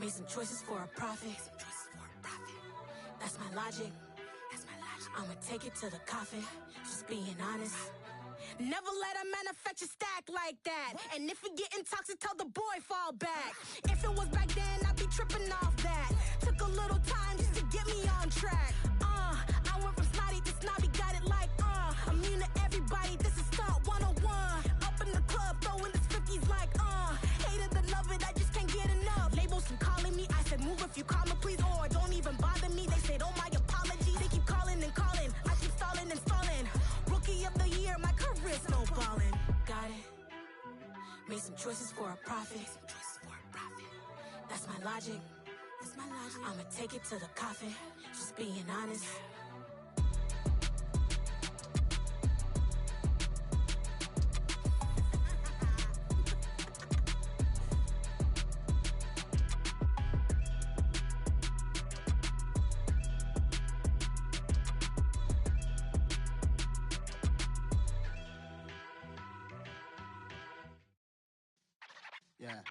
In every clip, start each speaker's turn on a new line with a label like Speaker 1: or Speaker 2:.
Speaker 1: Made some choices for a profit. That's my logic. I'ma take it to the coffin. Just being honest. Never let a manufacture stack like that. And if we getting toxic, tell the boy fall back. If it was back then, I'd be tripping off that. Took a little time just to get me on track. I went from snotty to snobby, got it like immune to everybody, this is stunt 101. Up in the club, throwing this 50s like hated to love it, I just can't get enough. Labels from calling me, I said move if you call me please, or don't even bother me. They said oh my apology, they keep calling and calling. I keep stalling and stalling. Rookie of the year, my career snowballing. Got it. Made some choices for a profit. That's my logic. I'ma take it to the coffin. Just being honest.
Speaker 2: Yeah.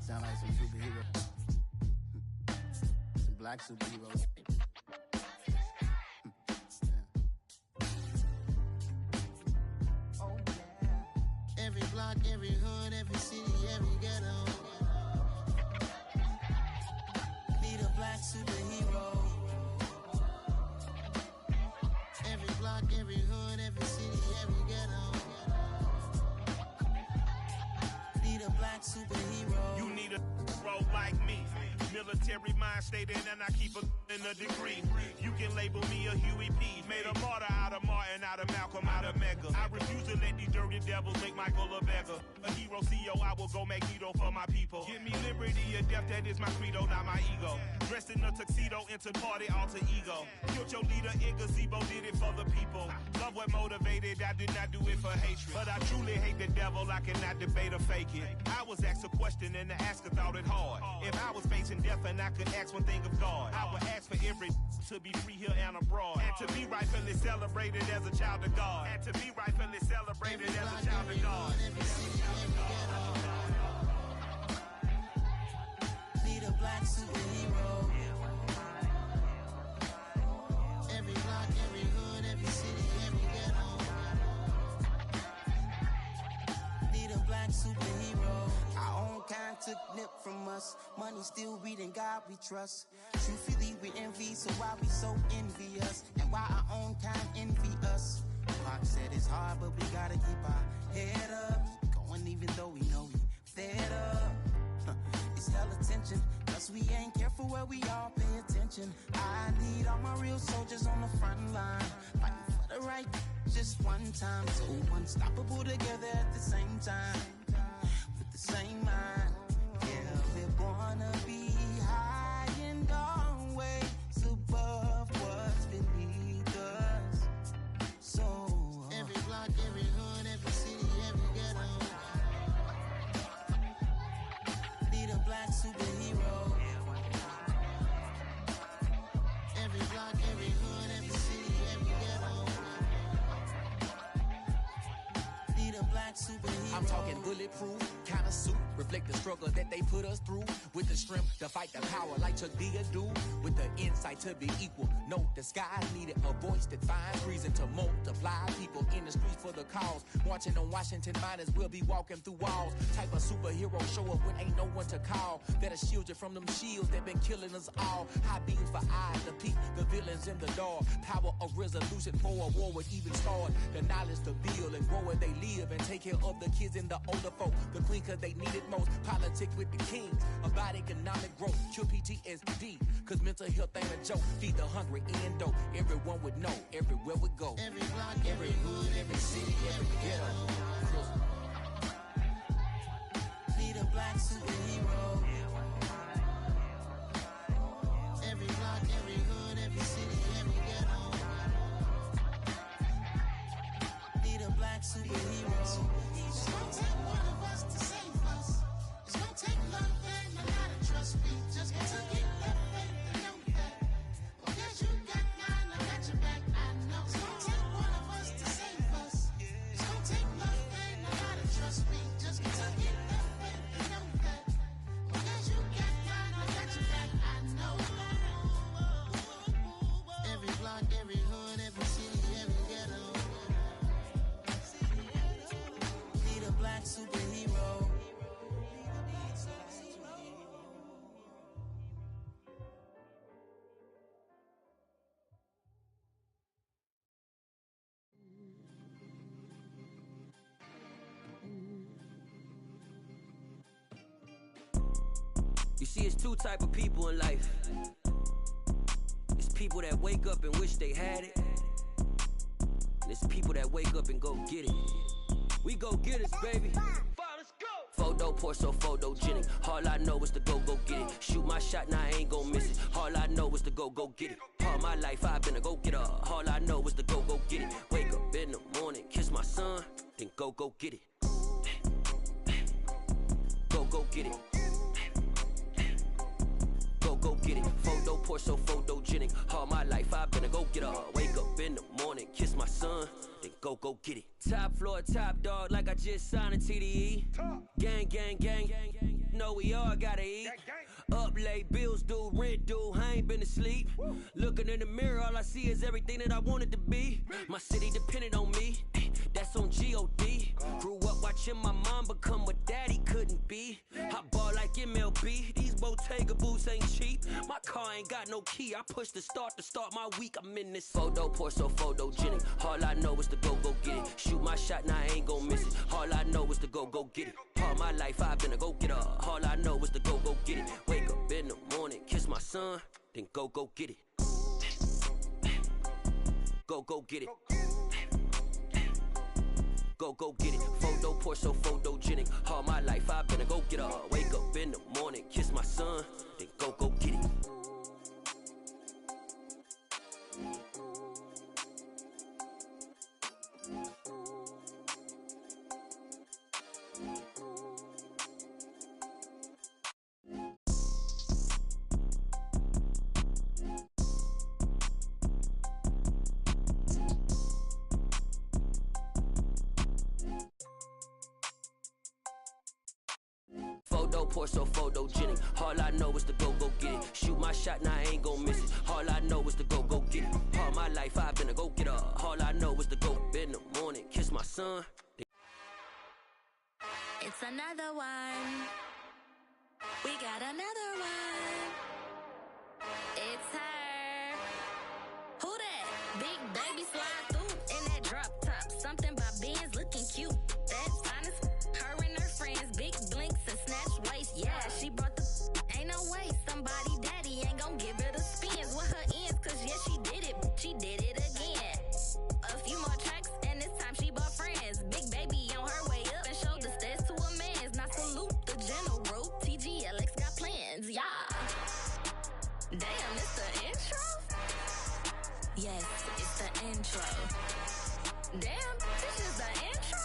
Speaker 2: Sound like some superheroes. Some black superheroes. Oh yeah. Every block, every hood, every city, every ghetto. Need a black superhero. Every block, every hood, every city, every ghetto. Need a black superhero.
Speaker 3: You need a role like me. Military mind stated, and I keep in a degree. You can label me a Huey P. Made a martyr out of Martin, out of Malcolm, out of Mega. I refuse to let these dirty devils make Michael a beggar. A hero CEO, I will go Magneto for my people. Give me liberty or death, that is my credo, not my ego. Dressed in a tuxedo, into party, alter ego. Killed your leader in gazebo, did it for the people. Love what motivated, I did not do it for hatred. But I truly hate the devil, I cannot debate or fake it. I was asked a question and the asker thought it hard. If I was facing death and I could ask one thing of God, I would ask for every to be free here and abroad. And to be rightfully celebrated as a child of God. And to be rightfully celebrated as a child of God.
Speaker 2: Need a black superhero. Every block, every hood, every city, every ghetto. Need a black superhero. Our own kind took nip from us. Money still reading God we trust. Truthfully we envy, so why we so envious? And why our own kind envy us? Pac said it's hard, but we gotta keep our head up. Going even though we know we fed up. It's hell attention, cause we ain't careful where we all pay attention. I need all my real soldiers on the front line, fighting for the right just one time. So unstoppable together at the same time, with the same mind. Yeah, we're gonna be high and always above what's beneath us. So every block, every hood, every city, every ghetto. Need a black superhero. Every block, every hood, every city, every ghetto. Need a black superhero.
Speaker 4: I'm talking bulletproof kind of suit, reflect the struggle that they put us through. With the strength to fight the power like Chuck D do. With the insight to be equal. Note the skies needed a voice that finds reason to multiply. People in the streets for the cause. Marching on Washington miners will be walking through walls. Type of superhero show up when ain't no one to call. That'll shield you from them shields that been killing us all. High beams for eyes to peek the villains in the dark. Power of resolution for a war would even start. The knowledge to build and grow where they live and take care of the kids and the older folk. The queen cause they need it most. Politics with the kings about economic growth. Cure PTSD cause mental health ain't a joke. Feed the hungry and dope. Everyone would know everywhere we go.
Speaker 2: Every block, every hood, every city, every ghetto. Need a black superhero. Every block, every hood, every city, every ghetto. Need a black superhero. It's gonna take one of us to save us. It's gonna take love and a lot of trust. We just got to get that faith and know that. Because you got mine, I got your back, I know. block, every hood, every city, every ghetto. Need a black superhero.
Speaker 5: You see, it's two type of people in life. It's people that wake up and wish they had it. And it's people that wake up and go get it. We go get it, baby. Photo poor, so photogenic. All I know is to go get it. Shoot my shot, now I ain't gon' miss it. All I know is to go get it. All my life I've been a go getter. All I know is to go get it. Wake up in the morning, kiss my son, then go get it. Go get it. Go get it. Photo poor, so photogenic. All my life I've been a go getter. Wake up in the morning, kiss my son, then go get it. Top floor, top dog, like I just signed a TDE. Gang, gang, gang, gang, gang. Know we all gotta eat. Up late, bills due, rent due, I ain't been asleep. Looking in the mirror, all I see is everything that I wanted to be. My city depended on me, that's on G.O.D. Grew up watching my mom become what daddy couldn't be. I ball like MLB, these Bottega boots ain't cheap. My car ain't got no key, I push the start to start my week. I'm in this photo poor, so photogenic. All I know is to go get it. Shoot my shot, now I ain't gon' miss it. All I know is to go get it. All my life I've been a go getter. All I know is to go get it. Wake up in the morning, kiss my son, then go get it. Go get it. Go get it. Photo poor, so photogenic. All my life I've been a go getter. Wake up in the morning, kiss my son, then go get it. Photo poor, so photogenic. All I know is to go get it. Shoot my shot, now I ain't gon' miss it. All I know is to go get it. All my life I've been a go getter. All I know is to go in the morning, kiss my son.
Speaker 1: It's another one. We got another one. It's her. Who that? Big baby slide through in that drop top. Something by Benz looking cute. That's honest. Her and her friends, big blinks and snatch waist. Yeah, she brought the. Ain't no way somebody daddy ain't gon' give her the spins with her ends. Cause yeah, she did it. She did it again. A few more tracks and this time she bought friends. Big baby on her way up and showed the stairs to a man's. Now salute the general. TGLX got plans. Yeah. Damn, it's the intro? Yes, it's the intro. Damn, this is the intro?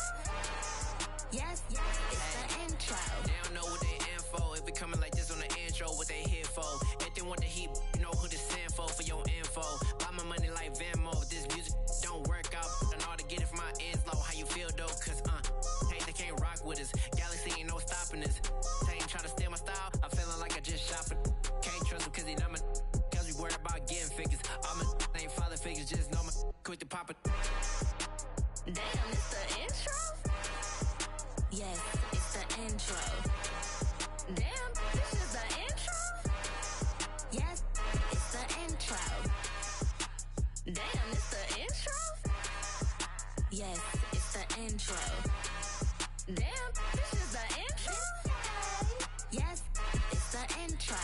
Speaker 1: Yes, it's the intro.
Speaker 6: They don't know what they in for. If we coming like this on the intro, what they here for? If they want the heat, you know who to send for your info. Buy my money like Venmo. This music don't work out. And all to get it from my ends low. How you feel though? Cause hey, they can't rock with us. Galaxy ain't no stopping us. They ain't trying to steal my style. I'm feeling like I just shot for. Can't trust him cause he not my. Cause we worried about getting figures. All my ain't father figures. Just know my quick to pop it.
Speaker 1: Damn, it's the intro? Yes, it's the intro. Damn, this is the intro? Yes, it's the intro. Damn, it's the intro? Yes, it's the intro. Damn, this is the intro? Yes, it's the intro.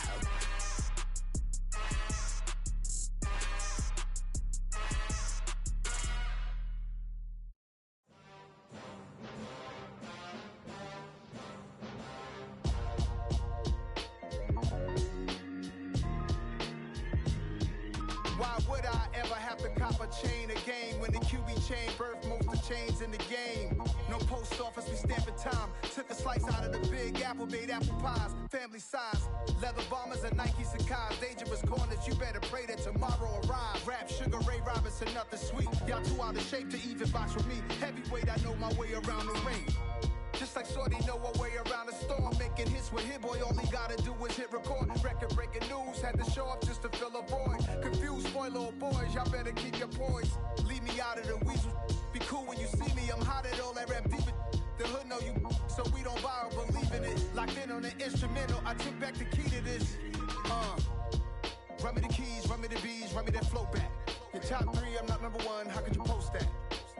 Speaker 7: Why would I ever have to cop a chain again when the QB chain birthed most of the chains in the game? No post office, we stamping time. Took a slice out of the big apple, made apple pies, family size. Leather bombers and Nike Sacai's. Dangerous corners, you better pray that tomorrow arrives. Rap, Sugar Ray Robinson, nothing sweet. Y'all too out of shape to even box with me. Heavyweight, I know my way around the ring. Just like Shorty know her way around the storm, making hits with Hit Boy, all he gotta do is hit record. Record breaking news, had to show up just to fill a void. Confused, spoiled little boys, y'all better keep your poise. Leave me out of the weasel. Be cool when you see me, I'm hot at all that rap deep. The hood know you, so we don't borrow, believe in it. Locked in on the instrumental, I took back the key to this. Run me the keys, run me the bees, run me that flow back. Your top 3, I'm not number 1, how could you post that?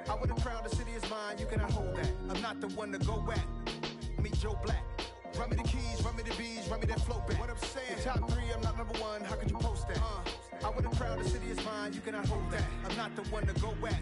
Speaker 7: I would've crowned the city is mine, you cannot hold that. I'm not the one to go at. Meet Joe Black. Run me the keys, run me the bees, run me that flow back. What I'm saying, your top 3, I'm not number 1, how could you post that? I would've crowned the city is mine, you cannot hold that. I'm not the one to go at.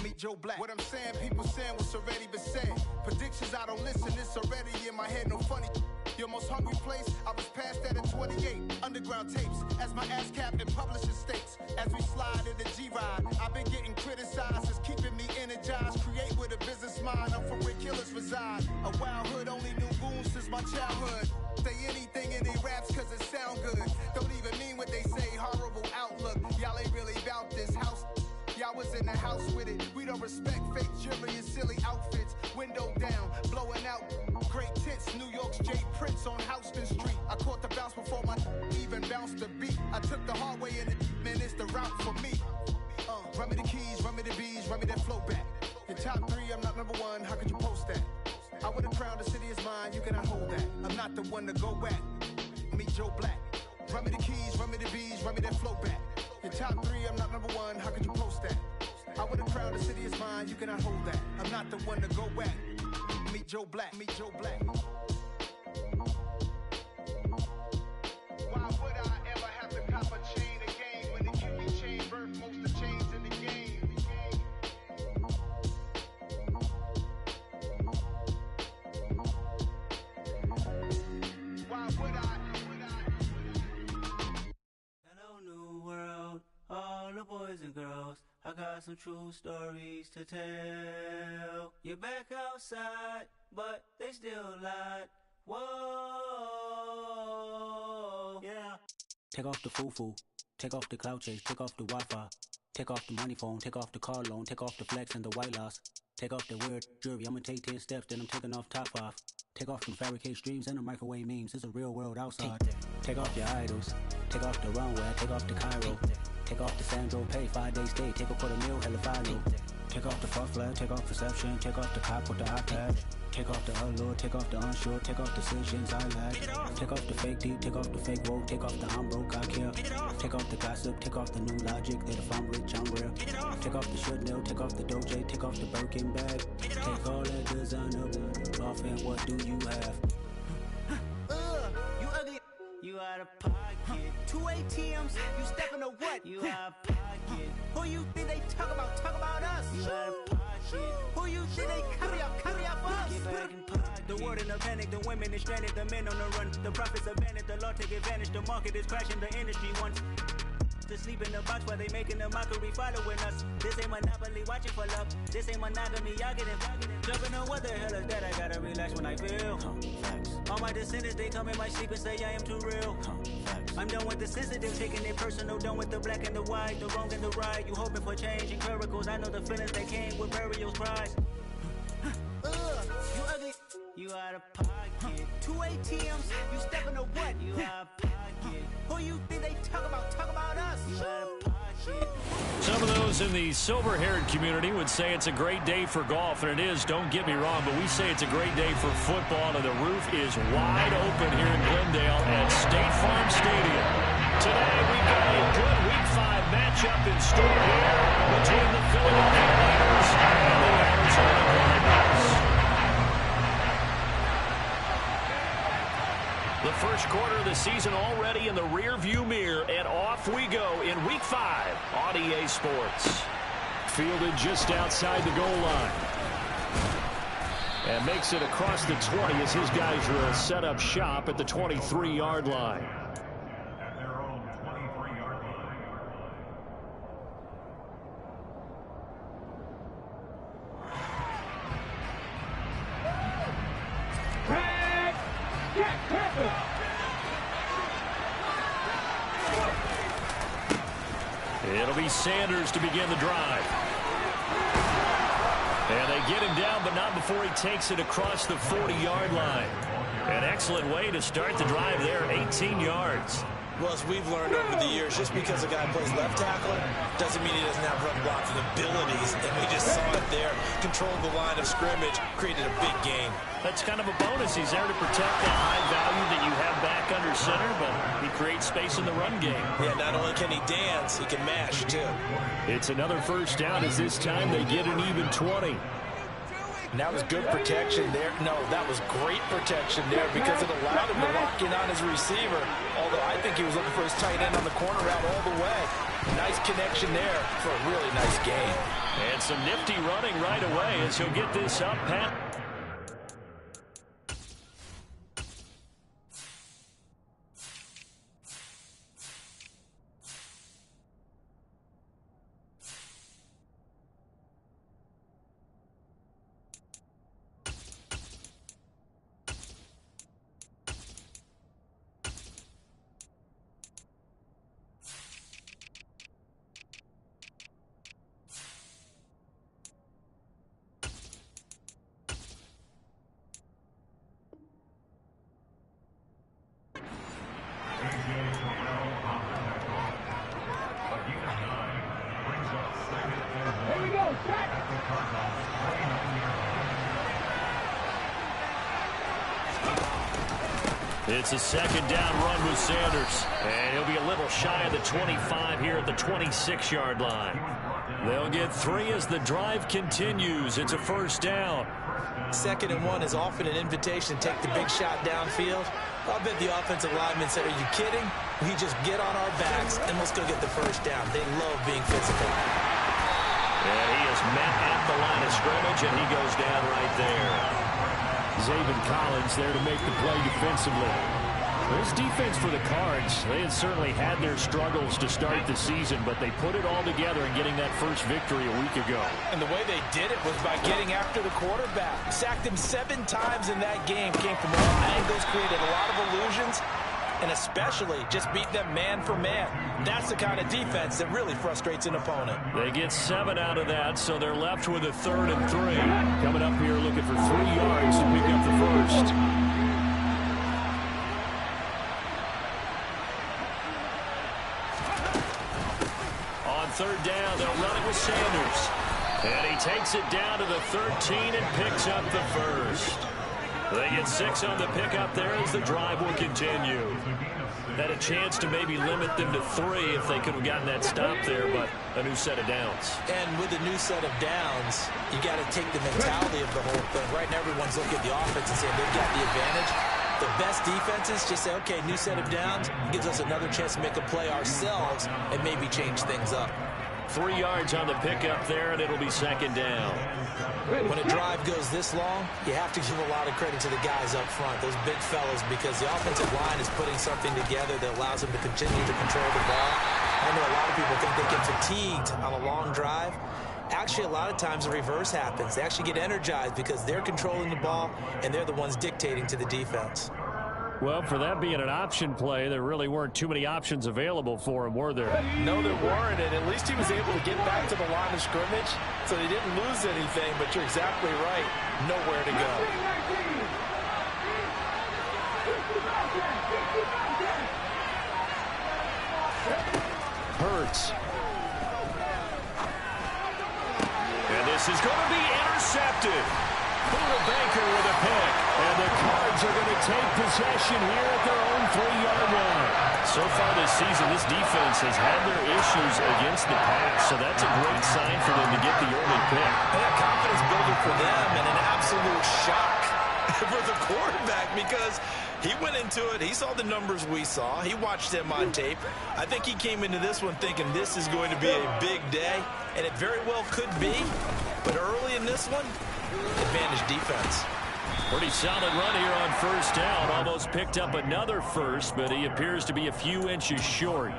Speaker 7: Meet Joe Black. What I'm saying, people saying what's already been said. Predictions, I don't listen, it's already in my head, no funny. Your most hungry place, I was past that at 28. Underground tapes, as my ass cap in publishing states. As we slide in the G-Ride, I've been getting criticized, it's keeping me energized. Create with a business mind, I'm from where killers reside. A wild hood, only knew goons since my childhood. Say anything in they raps cause it sound good. Don't even mean what they say, horrible outlook. Y'all ain't really about this house. Y'all was in the house with it. We don't respect fake jewelry and silly outfits. Window down, blowing out great tits. New York's J. Prince on Houston Street. I caught the bounce before my even bounced the beat. I took the hard way in it, man, it's the route for me. Run me the keys, run me the bees, run me that flow back. Your top 3, I'm not number 1, how could you post that? I would've crowned the city is mine, you cannot hold that. I'm not the one to go at. Meet Joe Black. Run me the keys, run me the bees, run me that flow back. Your top 3, I'm not number 1, how could you post that? I would've crowned the city is mine, you cannot hold that. I'm not the one to go at. Meet Joe Black, meet Joe Black. Why would I ever have to cop a chain again when the QB chain birthed most of the chains in the game? Why would I?
Speaker 8: Hello, new world, all the boys and girls. I got some true stories to tell. You're back outside, but they still lied. Whoa, yeah. Take off the foo-foo, take off the cloud chase, take off the Wi-Fi, take off the money phone, take off the car loan, take off the flex and the white loss, take off the weird jewelry. I'ma take 10 steps, then I'm taking off top 5. Take off them fabricated streams and the microwave memes. It's a real world outside. Take off your idols, take off the runway, take off the Cairo. Take off the Sandro pay, 5-day stay, take a $250,000, hella final. Take off the fuck flag, take off perception, take off the cop with the iPad. Take off the allure, take off the unsure, take off decisions I lack. Take off the fake deep, take off the fake woke, take off the I'm broke, I care. Take off the gossip, take off the new logic, that if I'm rich, I'm real. Take off the should know, take off the Doja, take off the Birkin bag. Take all that designer off and what do you have? You ugly. You out of pocket. 2 ATMs, you stepping to what? You out of pocket. Who you think they talk about us? You out of pocket. Who you think they carry out for us? Get back in pocket. The world in a panic, the women is stranded, the men on the run. The profits abandoned, the law take advantage. The market is crashing, the industry wants to sleep in the box while they making a mockery following us. This ain't monopoly, watching for love. This ain't monogamy, y'all get it. Jumping on what the hell is that? I gotta relax when I feel. All my descendants, they come in my sleep and say I am too real. I'm done with the sensitive, taking it personal. Done with the black and the white, the wrong and the right. You hoping for change and miracles. I know the feelings that came with burials, cries. You ugly. You out of pocket. 2 ATMs, you stepping to what? You out of pocket. Who you think they talk about us? You out of pocket.
Speaker 9: Some of those in the silver-haired community would say it's a great day for golf, and it is, don't get me wrong, but we say it's a great day for football, and the roof is wide open here in Glendale at State Farm Stadium. Today, we've got a good Week 5 matchup in store here between the Philadelphia Eagles and the Arizona Cardinals. The first quarter of the season already in the rear-view mirror, and off we go in Week 5 on EA Sports. Fielded just outside the goal line. And makes it across the 20 as his guys are set up shop at the 23-yard line.
Speaker 10: At their own 23-yard line.
Speaker 9: It'll be Sanders to begin the drive. And they get him down, but not before he takes it across the 40-yard line. An excellent way to start the drive there, 18 yards.
Speaker 11: Well, as we've learned over the years, just because a guy plays left tackle doesn't mean he doesn't have run blocking abilities. And we just saw it there. Controlled the line of scrimmage, created a big gain. That's kind of a bonus. He's there to protect that high value that you have back under center, but he creates space in the run game. Yeah, not only can he dance, he can mash, too. It's another first down as this time they get an even 20. And that was good protection there. No, that was great protection there because it allowed him to lock in on his receiver. Although I think he was looking for his tight end on the corner route all the way. Nice connection there for a really nice gain. And some nifty running right away as he'll get this up, Pat. It's a second down run with Sanders. And he'll be a little shy of the 25 here at the 26-yard line. They'll get 3 as the drive continues. It's a first down. 2nd and 1 is often an invitation to take the big shot downfield. I'll bet the offensive lineman said, are you kidding? We just get on our backs and let's go get the first down. They love being physical. And he is met at the line of scrimmage, and he goes down right there. Zaven Collins there to make the play defensively. This defense for the Cards, they had certainly had their struggles to start the season, but they put it all together in getting that first victory a week ago. And the way they did it was by getting after the quarterback. Sacked him 7 times in that game. Came from all angles, created a lot of illusions, and especially just beat them man for man. That's the kind of defense that really frustrates an opponent. They get 7 out of that, so they're left with a 3rd and 3. Coming up here looking for 3 yards to pick up the first. On 3rd down, they'll run it with Sanders. And he takes it down to the 13 and picks up the first. They get 6 on the pickup there as the drive will continue. Had a chance to maybe limit them to 3 if they could have gotten that stop there, but a new set of downs. And with a new set of downs, you got to take the mentality of the whole thing. Right now, everyone's looking at the offense and saying they've got the advantage. The best defenses just say, okay, new set of downs, gives us another chance to make a play ourselves and maybe change things up. 3 yards on the pickup there, and it'll be 2nd down. When a drive goes this long, you have to give a lot of credit to the guys up front, those big fellas, because the offensive line is putting something together that allows them to continue to control the ball. I know a lot of people think they get fatigued on a long drive. Actually, a lot of times the reverse happens. They actually get energized because they're controlling the ball, and they're the ones dictating to the defense. Well, for that being an option play, there really weren't too many options available for him, were there? No, there weren't, and at least he was able to get back to the line of scrimmage, so he didn't lose anything, but you're exactly right. Nowhere to go. Hurts. And this is going to be intercepted. Buda Baker with a pick. And the Cards are going to take possession here at their own 3-yard line. So far this season, this defense has had their issues against the pass, so that's a great sign for them to get the early pick. And a confidence builder for them and an absolute shock for the quarterback because he went into it. He saw the numbers we saw. He watched them on tape. I think he came into this one thinking this is going to be a big day, and it very well could be. But early in this one, advantage defense. Pretty solid run here on 1st down. Almost picked up another first, but he appears to be a few inches short.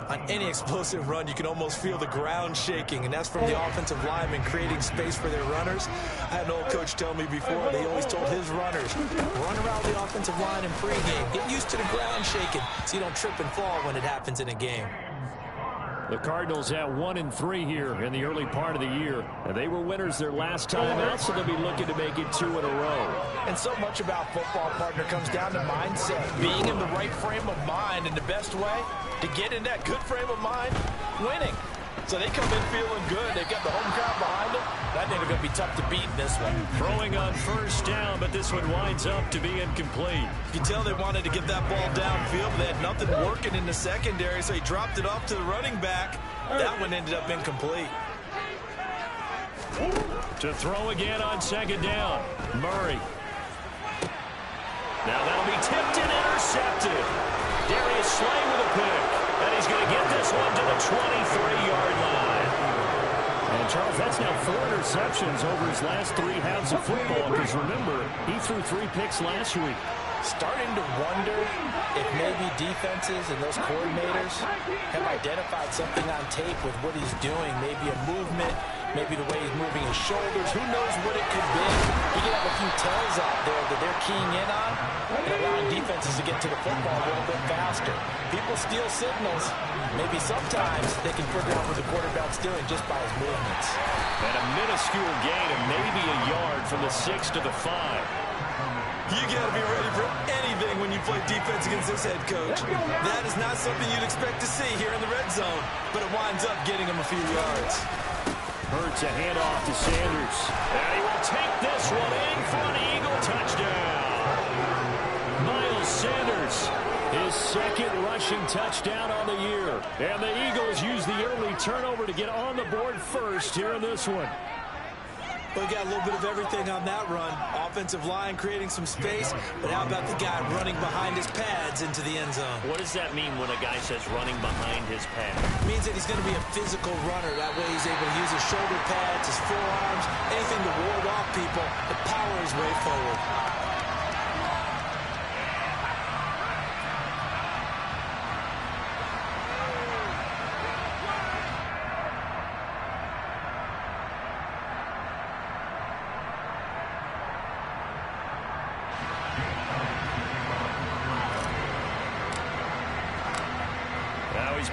Speaker 11: On any explosive run, you can almost feel the ground shaking, and that's from the offensive linemen creating space for their runners. I had an old coach tell me before that he always told his runners, run around the offensive line in pregame. Get used to the ground shaking so you don't trip and fall when it happens in a game.
Speaker 9: The Cardinals at 1-3 here in the early part of the year. And they were winners their last time out, so they'll be looking to make it 2 in a row.
Speaker 12: And so much about football, partner, comes down to mindset. Being in the right frame of mind, and the best way to get in that good frame of mind, winning. So they come in feeling good. They've got the home crowd behind them. I think they're going to be tough to beat in this one.
Speaker 9: Throwing on first down, but this one winds up to be incomplete.
Speaker 12: You can tell they wanted to get that ball downfield, but they had nothing working in the secondary, so he dropped it off to the running back. That one ended up incomplete.
Speaker 9: To throw again on second down, Murray. Now that'll be tipped and intercepted. Darius Slay with a pick. And he's going to get this one to the 23-yard line. And, Charles, that's now 4 interceptions over his last 3 halves of football. Because, remember, he threw 3 picks last week.
Speaker 12: Starting to wonder if maybe defenses and those coordinators have identified something on tape with what he's doing. Maybe a movement, maybe the way he's moving his shoulders. Who knows what it could be? He could have a few tells out there that they're keying in on and allowing defenses to get to the football a little bit faster. People steal signals. Maybe sometimes they can figure out what the quarterback's doing just by his movements.
Speaker 9: And a minuscule gain of maybe a yard from the 6 to the 5.
Speaker 12: You got to be ready for anything when you play defense against this head coach. That is not something you'd expect to see here in the red zone, but it winds up getting him a few yards.
Speaker 9: Hurts a handoff to Sanders. And he will take this one in for an Eagle touchdown. Miles Sanders, his second rushing touchdown on the year. And the Eagles use the early turnover to get on the board first here in this one.
Speaker 12: We got a little bit of everything on that run. Offensive line creating some space, but how about the guy running behind his pads into the end zone?
Speaker 9: What does that mean when a guy says running behind his pads?
Speaker 12: It means that he's going to be a physical runner. That way he's able to use his shoulder pads, his forearms, anything to ward off people, to power his way forward.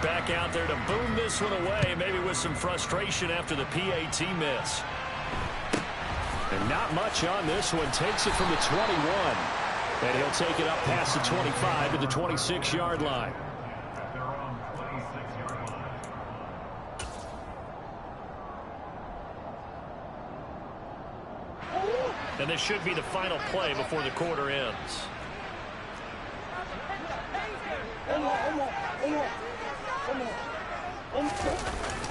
Speaker 9: Back out there to boom this one away, maybe with some frustration after the PAT miss. And not much on this one. Takes it from the 21. And he'll take it up past the 25 to the 26-yard line. And this should be the final play before the quarter ends.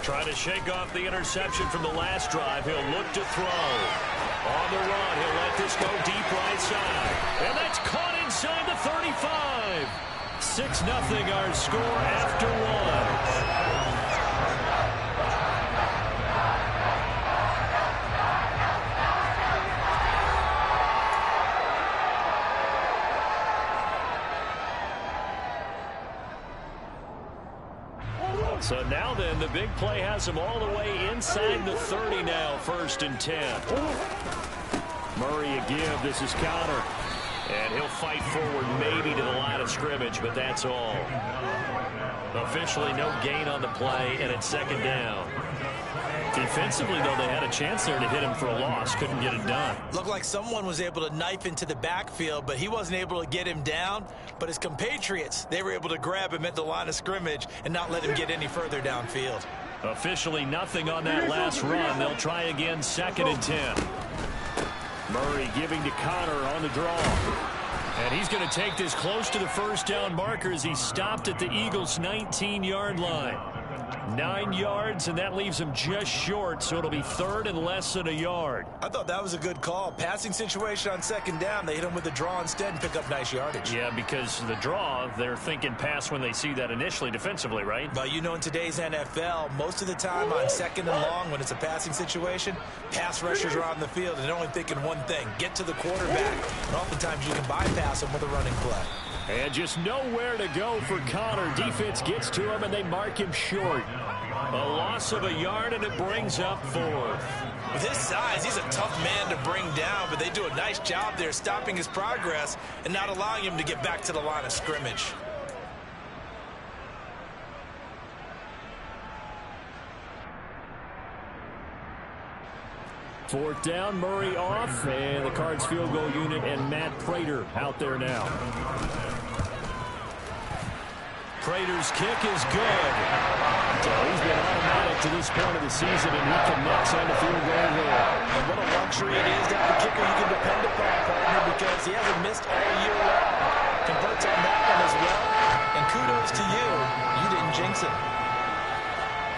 Speaker 9: Trying to shake off the interception from the last drive. He'll look to throw. On the run, he'll let this go deep right side. And that's caught inside the 35. 6-0 our score after one. So now then, the big play has him all the way inside the 30 now, 1st and 10. Murray a give. This is Connor. And he'll fight forward maybe to the line of scrimmage, but that's all. Officially no gain on the play, and it's 2nd down. Defensively, though, they had a chance there to hit him for a loss. Couldn't get it done.
Speaker 12: Looked like someone was able to knife into the backfield, but he wasn't able to get him down. But his compatriots, they were able to grab him at the line of scrimmage and not let him get any further downfield.
Speaker 9: Officially nothing on that last run. They'll try again, 2nd and 10. Murray giving to Connor on the draw. And he's going to take this close to the 1st down marker as he stopped at the Eagles' 19-yard line. 9 yards, and that leaves him just short, so it'll be 3rd and less than a yard.
Speaker 12: I thought that was a good call. Passing situation on 2nd down. They hit him with the draw instead and pick up nice yardage.
Speaker 9: Yeah, because the draw, they're thinking pass when they see that initially defensively, right?
Speaker 12: But you know, in today's NFL, most of the time on 2nd and long, when it's a passing situation, pass rushers are on the field and they're only thinking one thing, get to the quarterback. And oftentimes you can bypass him with a running play.
Speaker 9: And just nowhere to go for Connor. Defense gets to him, and they mark him short. A loss of a yard, and it brings up 4th.
Speaker 12: With his size, he's a tough man to bring down, but they do a nice job there stopping his progress and not allowing him to get back to the line of scrimmage.
Speaker 9: 4th down, Murray off, and the Cards field goal unit and Matt Prater out there now. Prater's kick is good. So he's been automatic to this point of the season, and he connects on the field goal here.
Speaker 12: And what a luxury it is to have a kicker you can depend upon, partner, because he hasn't missed all year long. Converts on that one as well. And kudos to you. You didn't jinx it.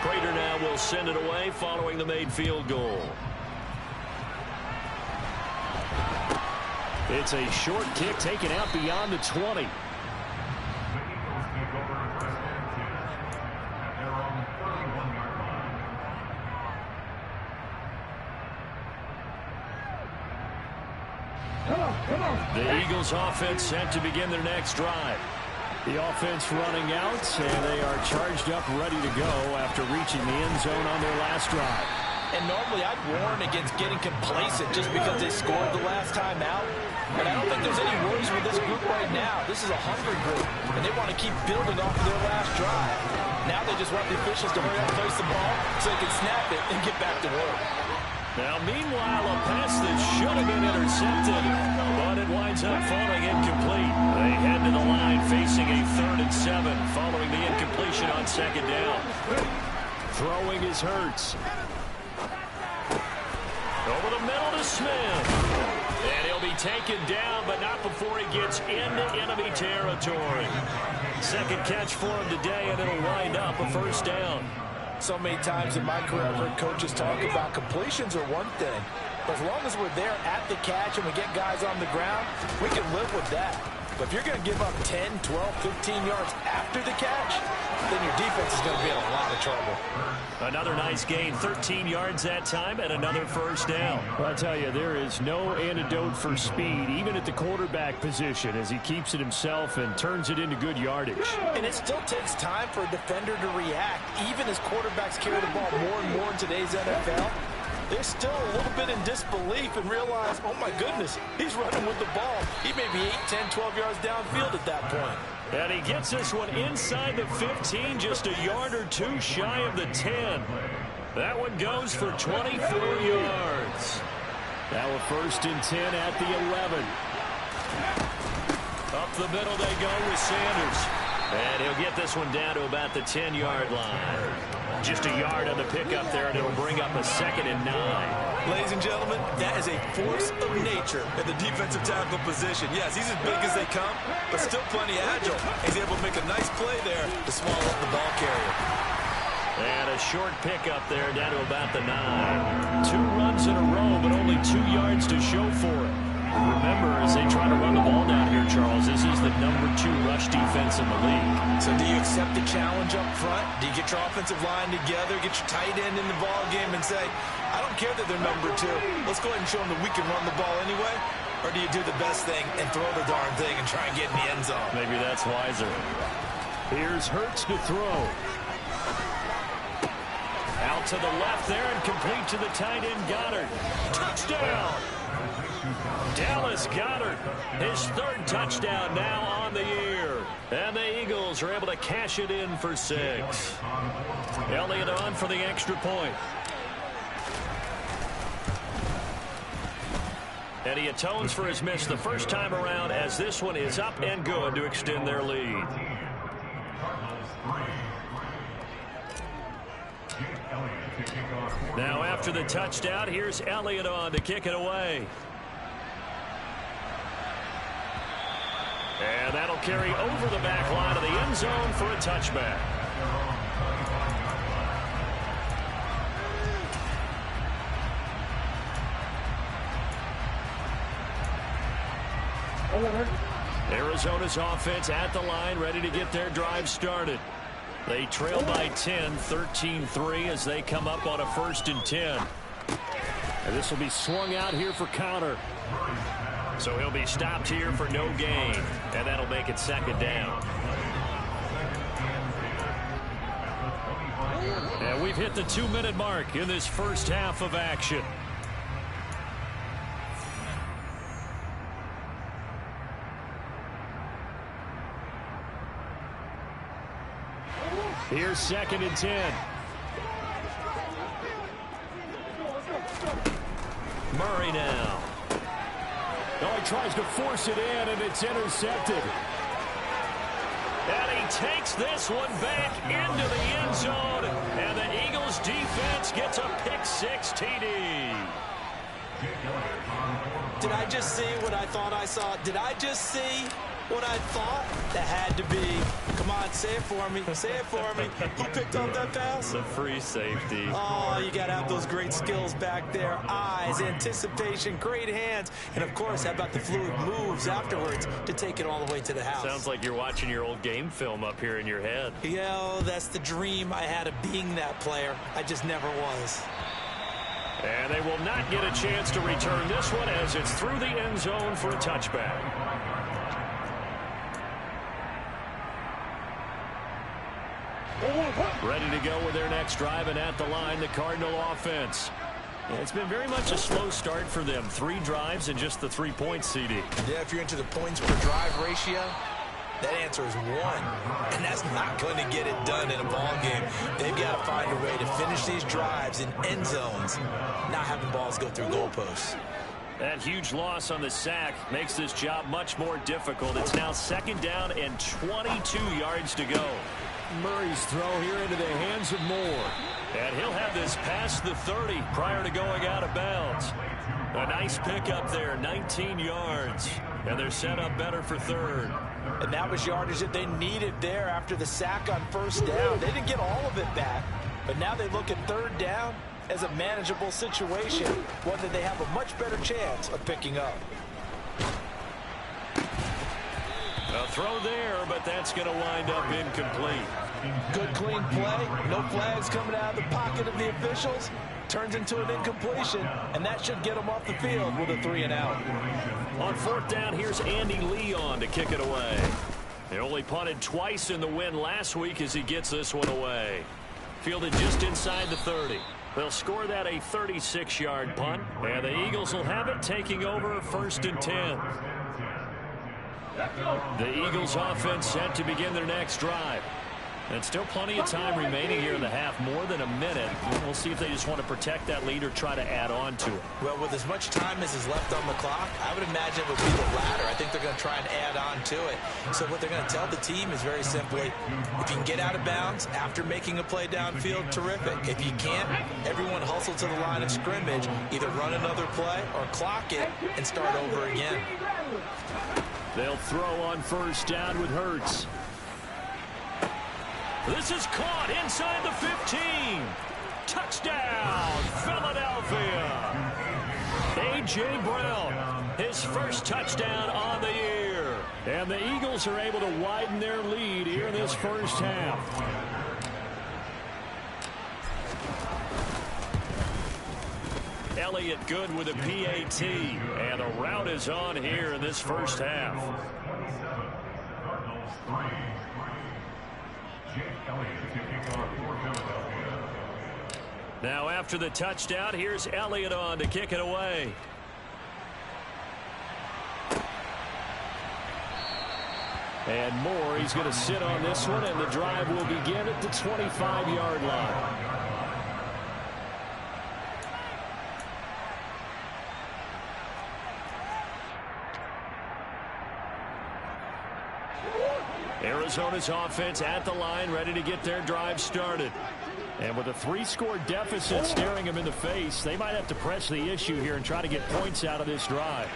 Speaker 9: Prater now will send it away following the made field goal. It's a short kick taken out beyond the 20. The Eagles offense set to begin their next drive. The offense running out, and they are charged up, ready to go after reaching the end zone on their last drive.
Speaker 12: And normally I'd warn against getting complacent just because they scored the last time out. But I don't think there's any worries with this group right now. This is a hungry group, and they want to keep building off of their last drive. Now they just want the officials to hurry up and place the ball so they can snap it and get back to work.
Speaker 9: Now, meanwhile, a pass that should have been intercepted, but it winds up falling incomplete. They head to the line facing a 3rd and 7 following the incompletion on 2nd down. Throwing is Hurts. Over the middle to Smith. And he'll be taken down, but not before he gets into enemy territory. Second catch for him today, and it'll wind up a 1st down.
Speaker 12: So many times in my career I've heard coaches talk about completions are one thing. But as long as we're there at the catch and we get guys on the ground, we can live with that. But if you're going to give up 10, 12, 15 yards after the catch, then your defense is going to be in a lot of trouble.
Speaker 9: Another nice gain, 13 yards that time, and another 1st down. Well, I tell you, there is no antidote for speed, even at the quarterback position, as he keeps it himself and turns it into good yardage.
Speaker 12: And it still takes time for a defender to react, even as quarterbacks carry the ball more and more in today's NFL. They're still a little bit in disbelief and realize, oh my goodness, he's running with the ball. He may be 8, 10, 12 yards downfield at that point.
Speaker 9: And he gets this one inside the 15, just a yard or two shy of the 10. That one goes for 24 yards. Now a 1st and 10 at the 11. Up the middle they go with Sanders. And he'll get this one down to about the 10-yard line. Just a yard on the pickup there, and it'll bring up a 2nd and 9.
Speaker 12: Ladies and gentlemen, that is a force of nature at the defensive tackle position. Yes, he's as big as they come, but still plenty agile. He's able to make a nice play there to swallow up the ball carrier.
Speaker 9: And a short pickup there down to about the 9. 2 runs in a row, but only 2 yards to show for it. Remember, as they try to run the ball down here, Charles, this is the number 2 rush defense in the league.
Speaker 12: So do you accept the challenge up front? Do you get your offensive line together, get your tight end in the ball game and say, I don't care that they're number 2. Let's go ahead and show them that we can run the ball anyway? Or do you do the best thing and throw the darn thing and try and get in the end zone?
Speaker 9: Maybe that's wiser. Here's Hurts to throw. Out to the left there and complete to the tight end Goddard. Touchdown! Dallas Goedert, his 3rd touchdown now on the year. And the Eagles are able to cash it in for 6. Elliott on for the extra point. And he atones for his miss the first time around, as this one is up and good to extend their lead. Now after the touchdown, here's Elliott on to kick it away. And that'll carry over the back line of the end zone for a touchback. Arizona's offense at the line, ready to get their drive started. They trail by 10, 13-3 as they come up on a 1st and 10. And this will be swung out here for counter. So he'll be stopped here for no gain, and that'll make it 2nd down. And we've hit the 2-minute mark in this first half of action. Here's 2nd and 10. Murray now. Oh, he tries to force it in, and it's intercepted. And he takes this one back into the end zone, and the Eagles defense gets a pick-6 TD.
Speaker 12: Did I just see what I thought I saw? Did I just see what I thought? That had to be. Come on, say it for me. Say it for me. Who picked up that pass?
Speaker 9: The free safety.
Speaker 12: Oh, you got to have those great skills back there. Eyes, anticipation, great hands. And, of course, how about the fluid moves afterwards to take it all the way to the house?
Speaker 9: Sounds like you're watching your old game film up here in your head.
Speaker 12: Yeah, that's the dream I had of being that player. I just never was.
Speaker 9: And they will not get a chance to return this one as it's through the end zone for a touchback. Ready to go with their next drive, and at the line, the Cardinal offense. Yeah, it's been very much a slow start for them. 3 drives and just the 3 points, CD.
Speaker 12: Yeah, if you're into the points per drive ratio, that answer is 1. And that's not going to get it done in a ball game. They've got to find a way to finish these drives in end zones, not having balls go through goalposts.
Speaker 9: That huge loss on the sack makes this job much more difficult. It's now 2nd down and 22 yards to go.
Speaker 11: Murray's throw here into the hands of Moore.
Speaker 9: And he'll have this past the 30 prior to going out of bounds. A nice pickup there, 19 yards. And they're set up better for 3rd.
Speaker 12: And that was yardage that they needed there after the sack on 1st down. They didn't get all of it back, but now they look at 3rd down as a manageable situation, one that they have a much better chance of picking up.
Speaker 9: A throw there, but that's going to wind up incomplete.
Speaker 12: Good, clean play. No flags coming out of the pocket of the officials. Turns into an incompletion, and that should get them off the field with a 3-and-out.
Speaker 9: On 4th down, here's Andy Leon to kick it away. He only punted twice in the win last week as he gets this one away. Fielded just inside the 30. They'll score that a 36-yard punt, and the Eagles will have it taking over 1st and 10. The Eagles offense set to begin their next drive. And still plenty of time remaining here in the half, more than a minute. We'll see if they just want to protect that lead or try to add on to it.
Speaker 12: Well, with as much time as is left on the clock, I would imagine it would be the latter. I think they're going to try and add on to it. So what they're going to tell the team is very simply, if you can get out of bounds after making a play downfield, terrific. If you can't, everyone hustle to the line of scrimmage, either run another play or clock it and start over again.
Speaker 9: They'll throw on 1st down with Hurts. This is caught inside the 15. Touchdown, Philadelphia. A.J. Brown, his first touchdown on the year. And the Eagles are able to widen their lead here in this first half. Elliott good with a PAT. And the route is on here in this first half. Now after the touchdown, here's Elliott on to kick it away. And Moore, he's going to sit on this one, and the drive will begin at the 25-yard line. Arizona's offense at the line, ready to get their drive started. And with a 3-score deficit staring them in the face, they might have to press the issue here and try to get points out of this drive.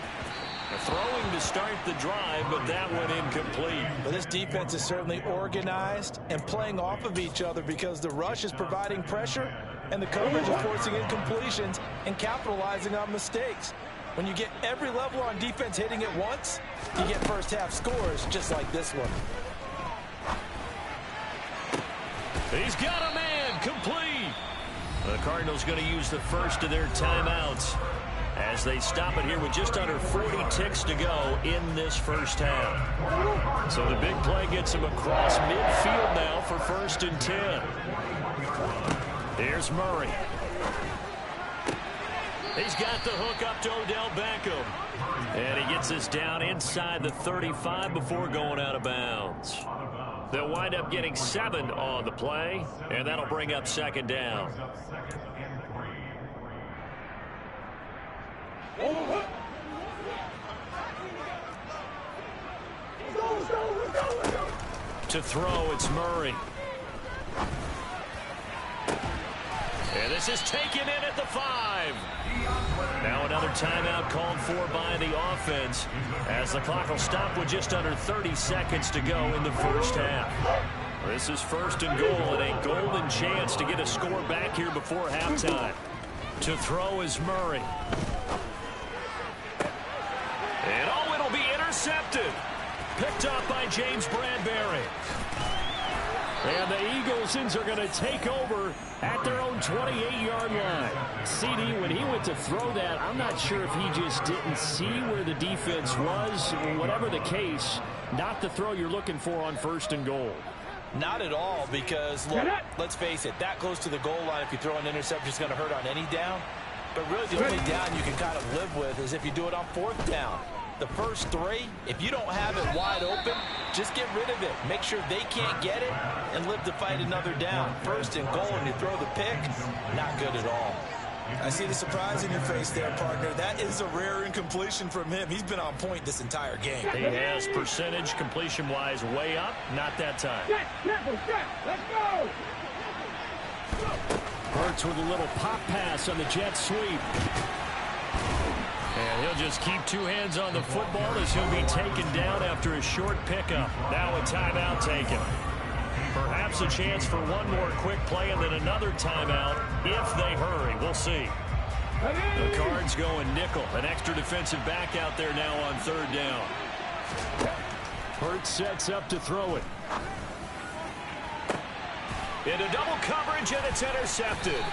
Speaker 9: Throwing to start the drive, but that one incomplete.
Speaker 12: Well, this defense is certainly organized and playing off of each other because the rush is providing pressure and the coverage is forcing incompletions and capitalizing on mistakes. When you get every level on defense hitting it once, you get first half scores just like this one.
Speaker 9: He's got a man, complete. The Cardinals going to use the first of their timeouts as they stop it here with just under 40 ticks to go in this first half. So the big play gets him across midfield now for 1st and 10. Here's Murray. He's got the hook up to Odell Beckham. And he gets this down inside the 35 before going out of bounds. They'll wind up getting 7 on the play, and that'll bring up 2nd down. To throw, it's Murray. And this is taken in at the 5. Now another timeout called for by the offense as the clock will stop with just under 30 seconds to go in the first half. This is 1st and goal and a golden chance to get a score back here before halftime. To throw is Murray. And it'll be intercepted. Picked up by James Bradbury. And the Eaglesons are going to take over at their own 28-yard line. CD, when he went to throw that, I'm not sure if he just didn't see where the defense was. Whatever the case, not the throw you're looking for on 1st and goal.
Speaker 12: Not at all, because, look, let's face it, that close to the goal line, if you throw an interception, it's going to hurt on any down. But really, the only down you can kind of live with is if you do it on 4th down. The first 3, if you don't have it wide open, just get rid of it. Make sure they can't get it and live to fight another down. 1st and goal, and you throw the pick, not good at all.
Speaker 13: I see the surprise in your face there, partner. That is a rare incompletion from him. He's been on point this entire game.
Speaker 9: He has percentage completion-wise way up. Not that time.
Speaker 14: Let's go!
Speaker 9: Hurts with a little pop pass on the jet sweep. And he'll just keep 2 hands on the football as he'll be taken down after a short pickup. Now a timeout taken. Perhaps a chance for one more quick play and then another timeout if they hurry. We'll see. The Cards going nickel. An extra defensive back out there now on 3rd down. Hurts sets up to throw it. Into double coverage, and it's intercepted.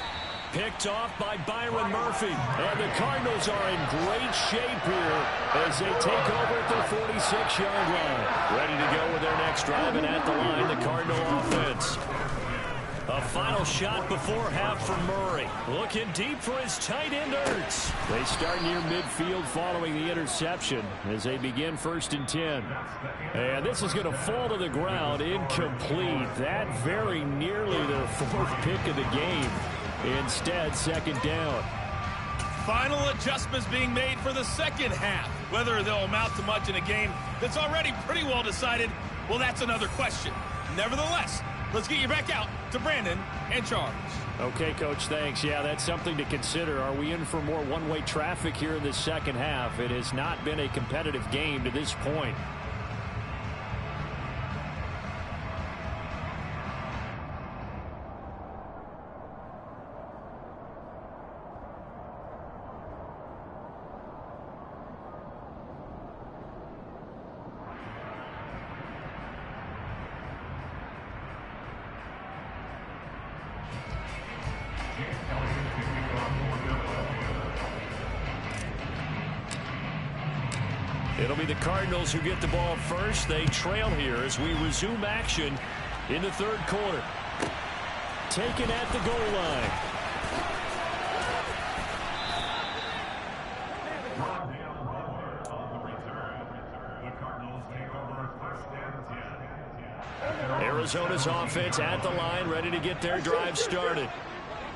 Speaker 9: Picked off by Byron Murphy. And the Cardinals are in great shape here as they take over at their 46-yard line. Ready to go with their next drive, and at the line, the Cardinal offense. A final shot before half from Murray. Looking deep for his tight end, Ertz. They start near midfield following the interception as they begin 1st and 10. And this is going to fall to the ground, incomplete. That very nearly their 4th pick of the game. Instead, 2nd down.
Speaker 15: Final adjustments being made for the second half. Whether they'll amount to much in a game that's already pretty well decided, well, that's another question. Nevertheless, let's get you back out to Brandon and Charles.
Speaker 9: Okay, Coach, thanks. Yeah, that's something to consider. Are we in for more one-way traffic here in the second half? It has not been a competitive game to this point. It'll be the Cardinals who get the ball first. They trail here as we resume action in the 3rd quarter. Taken at the goal line. Arizona's offense at the line, ready to get their drive started.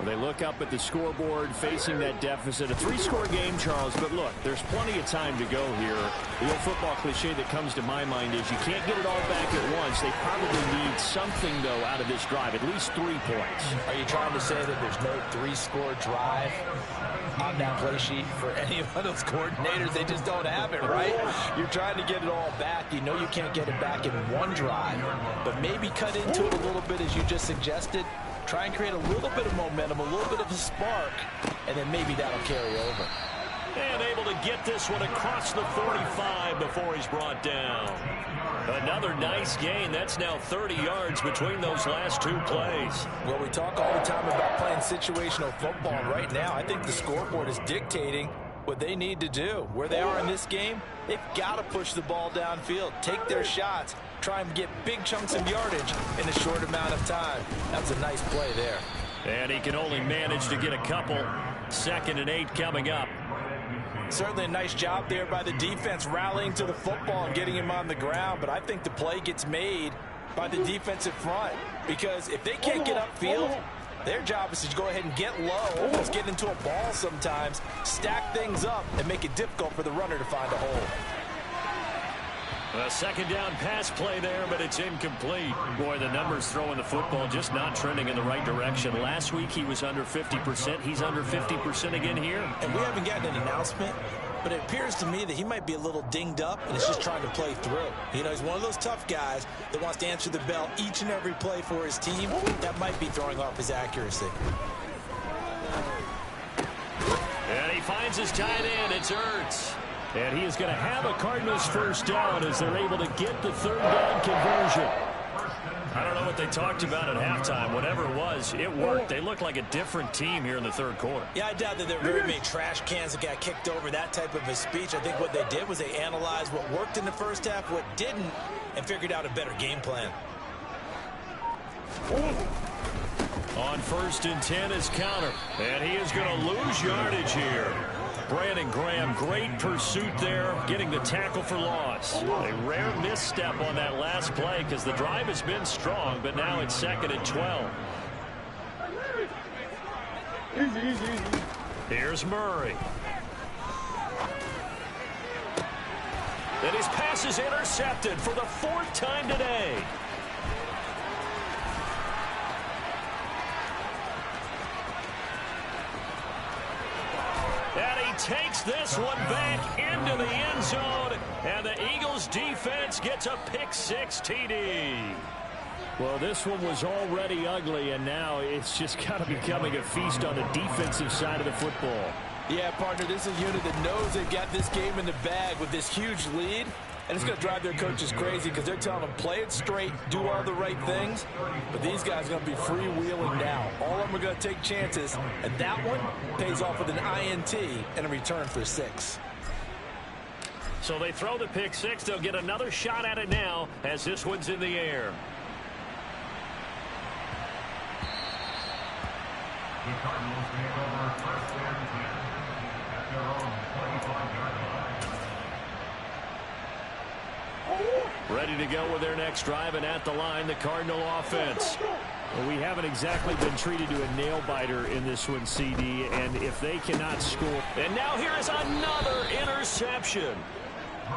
Speaker 9: They look up at the scoreboard, facing that deficit. A 3-score game, Charles, but look, there's plenty of time to go here. The old football cliche that comes to my mind is you can't get it all back at once. They probably need something, though, out of this drive, at least 3 points.
Speaker 12: Are you trying to say that there's no 3-score drive on that play sheet for any of those coordinators? They just don't have it, right? You're trying to get it all back. You know you can't get it back in one drive, but maybe cut into it a little bit as you just suggested. Try and create a little bit of momentum, a little bit of a spark, and then maybe that'll carry over.
Speaker 9: And able to get this one across the 45 before he's brought down. Another nice gain. That's now 30 yards between those last 2 plays.
Speaker 12: Well, we talk all the time about playing situational football, and right now I think the scoreboard is dictating what they need to do. Where they are in this game, they've got to push the ball downfield, take their shots, try and get big chunks of yardage in a short amount of time. That's a nice play there.
Speaker 9: And he can only manage to get a couple. 2nd and 8 coming up.
Speaker 12: Certainly a nice job there by the defense rallying to the football and getting him on the ground, but I think the play gets made by the defensive front because if they can't get upfield, their job is to go ahead and get low, almost get into a ball sometimes, stack things up, and make it difficult for the runner to find a hole.
Speaker 9: A second down pass play there, but it's incomplete. Boy, the numbers throwing the football just not trending in the right direction. Last week he was under 50%. He's under 50% again here.
Speaker 12: And we haven't gotten an announcement, but it appears to me that he might be a little dinged up and is just trying to play through. You know, he's one of those tough guys that wants to answer the bell each and every play for his team. That might be throwing off his accuracy.
Speaker 9: And he finds his tight end. It's Ertz. And he is going to have a Cardinals first down as they're able to get the third down conversion. I don't know what they talked about at halftime. Whatever it was, it worked. They look like a different team here in the third quarter.
Speaker 12: Yeah, I doubt that there were very many trash cans that got kicked over, that type of a speech. I think what they did was they analyzed what worked in the first half, what didn't, and figured out a better game plan.
Speaker 9: On 1st and 10 is counter. And he is going to lose yardage here. Brandon Graham, great pursuit there, getting the tackle for loss. A rare misstep on that last play because the drive has been strong, but now it's 2nd and 12. Here's Murray. And his pass is intercepted for the 4th time today. And he takes this one back into the end zone, and the Eagles defense gets a pick-6 TD. Well, this one was already ugly, and now it's just kind of becoming a feast on the defensive side of the football.
Speaker 12: Yeah, partner, this is a unit that knows they've got this game in the bag with this huge lead, and it's going to drive their coaches crazy because they're telling them play it straight, do all the right things, but these guys are going to be freewheeling now. All of them are going to take chances, and that one pays off with an INT and a return for 6.
Speaker 9: So they throw the pick-6. They'll get another shot at it now as this one's in the air.
Speaker 10: The Cardinals take over 1st and 10 at their own 25-yard line.
Speaker 9: Ready to go with their next drive, and at the line, the Cardinal offense. Well, we haven't exactly been treated to a nail-biter in this one, CD, and if they cannot score. And now here is another interception.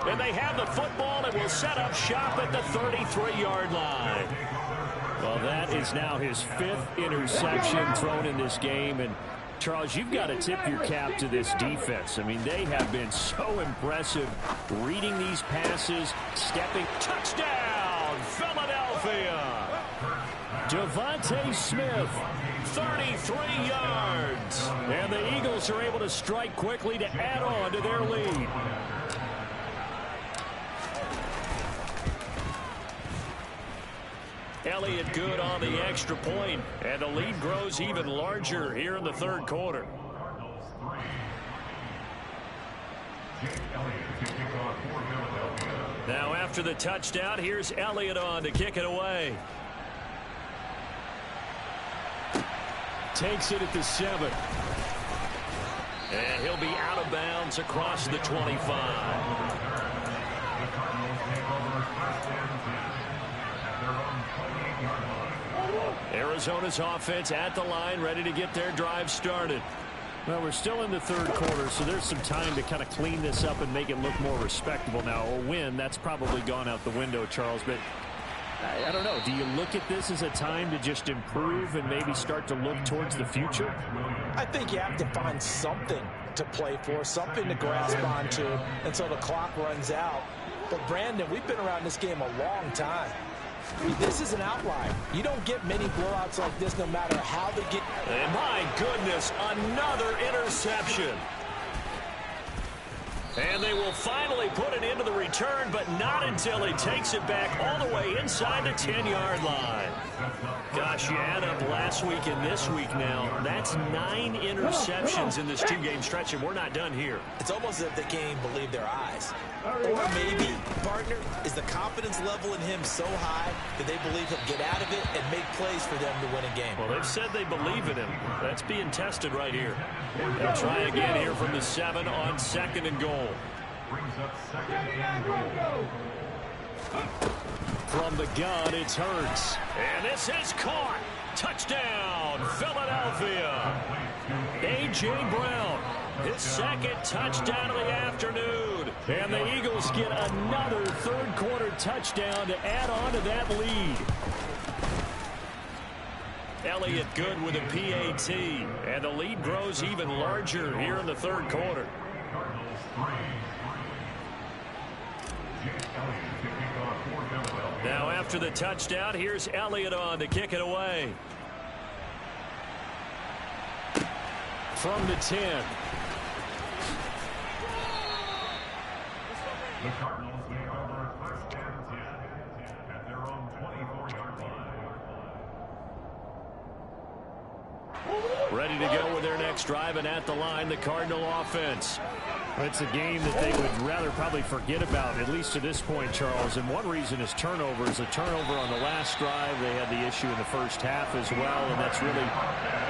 Speaker 9: And they have the football and will set up shop at the 33-yard line. Well, that is now his 5th interception thrown in this game. And, Charles, you've got to tip your cap to this defense. I mean, they have been so impressive reading these passes, stepping. Touchdown, Philadelphia! Devontae Smith, 33 yards. And the Eagles are able to strike quickly to add on to their lead. Elliott good on the extra point, and the lead grows even larger here in the third quarter. Now after the touchdown, here's Elliott on to kick it away. Takes it at the 7. And he'll be out of bounds across the 25. Arizona's offense at the line, ready to get their drive started. Well, we're still in the third quarter, so there's some time to kind of clean this up and make it look more respectable. Now, a win, that's probably gone out the window, Charles, but I don't know. Do you look at this as a time to just improve and maybe start to look towards the future?
Speaker 12: I think you have to find something to play for, something to grasp onto until the clock runs out. But, Brandon, we've been around this game a long time. I mean, this is an outlier. You don't get many blowouts like this no matter how they get.
Speaker 9: And my goodness, another interception. And they will finally put it into the return, but not until he takes it back all the way inside the 10-yard line. Gosh, you add up last week and this week now. That's 9 interceptions in this 2-game stretch, and we're not done here.
Speaker 12: It's almost as if they can't even believe their eyes. Or maybe, partner, is the confidence level in him so high that they believe he'll get out of it and make plays for them to win a game.
Speaker 9: Well, they've said they believe in him. That's being tested right here. They'll try again here from the 7 on 2nd and goal.
Speaker 10: Brings up 2nd and goal.
Speaker 9: From the gun, it's Hurts. And this is caught. Touchdown, Philadelphia. A.J. Brown. His second touchdown of the afternoon. And the Eagles get another third-quarter touchdown to add on to that lead. Elliott good with a PAT. And the lead grows even larger here in the third quarter. Now after the touchdown, here's Elliott on to kick it away. From the 10.
Speaker 10: The Cardinals take over first and 10 at their own 24-yard line.
Speaker 9: Ready to go with their next drive, and at the line, the Cardinal offense.
Speaker 11: It's a game that they would rather probably forget about, at least to this point, Charles. And one reason is turnovers. A turnover on the last drive. They had the issue in the first half as well, and that's really,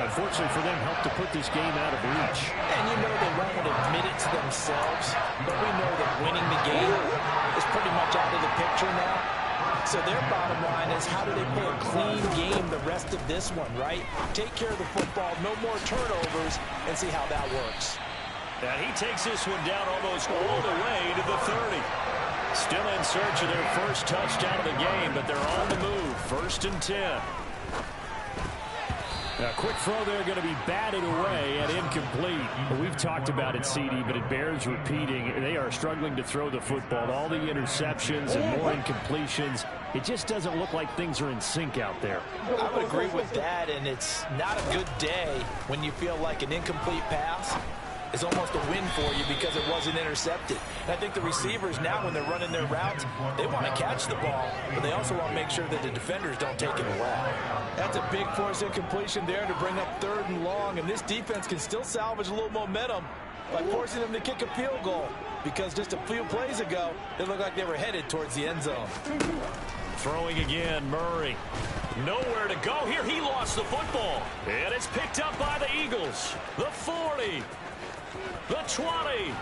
Speaker 11: unfortunately for them, helped to put this game out of reach.
Speaker 12: And you know they won't admit it to themselves, but we know that winning the game is pretty much out of the picture now. So their bottom line is, how do they play a clean game the rest of this one, right? Take care of the football, no more turnovers, and see how that works.
Speaker 9: And he takes this one down almost all the way to the 30. Still in search of their first touchdown of the game, but they're on the move. First and 10.
Speaker 11: A quick throw there, going to be batted away and incomplete. We've talked about it, CD, but it bears repeating. They are struggling to throw the football. All the interceptions and more incompletions. It just doesn't look like things are in sync out there.
Speaker 12: I would agree with that, and it's not a good day when you feel like an incomplete pass is almost a win for you because it wasn't intercepted. And I think the receivers now, when they're running their routes, they want to catch the ball, but they also want to make sure that the defenders don't take it away. That's a big force incompletion there to bring up third and long, and this defense can still salvage a little momentum by forcing them to kick a field goal, because just a few plays ago, it looked like they were headed towards the end zone.
Speaker 9: Throwing again, Murray. Nowhere to go here. He lost the football. And it's picked up by the Eagles. The 40. The 20.